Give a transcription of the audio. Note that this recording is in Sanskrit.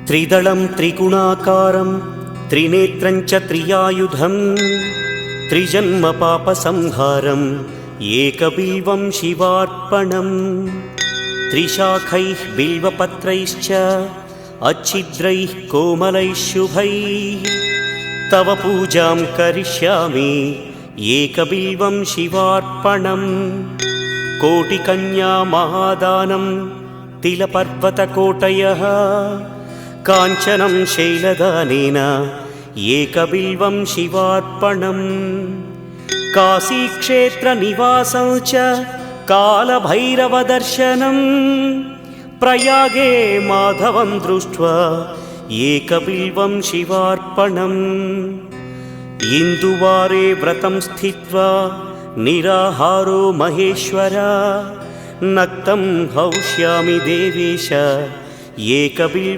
त्रिदलं त्रिगुणाकारं त्रिनेत्रं च त्रियायुधं त्रिजन्म पापसंहारम् एकबिल्वं शिवार्पणम् त्रिशाखैः बिल्वपत्रैश्च अच्छिद्रैः कोमलैः शुभैः तव पूजां करिष्यामि एकबिल्वं शिवार्पणम् कोटिकन्या महादानं तिलपर्वतकोटयः काञ्चनं शैलदानेन एकबिल्वं शिवार्पणम् काशीक्षेत्रनिवासं च कालभैरवदर्शनं प्रयागे माधवं दृष्ट्वा एकबिल्वं शिवार्पणम् इन्दुवारे व्रतं स्थित्वा निराहारो महेश्वर नक्तं हौष्यामि देवेश एकबिल्वं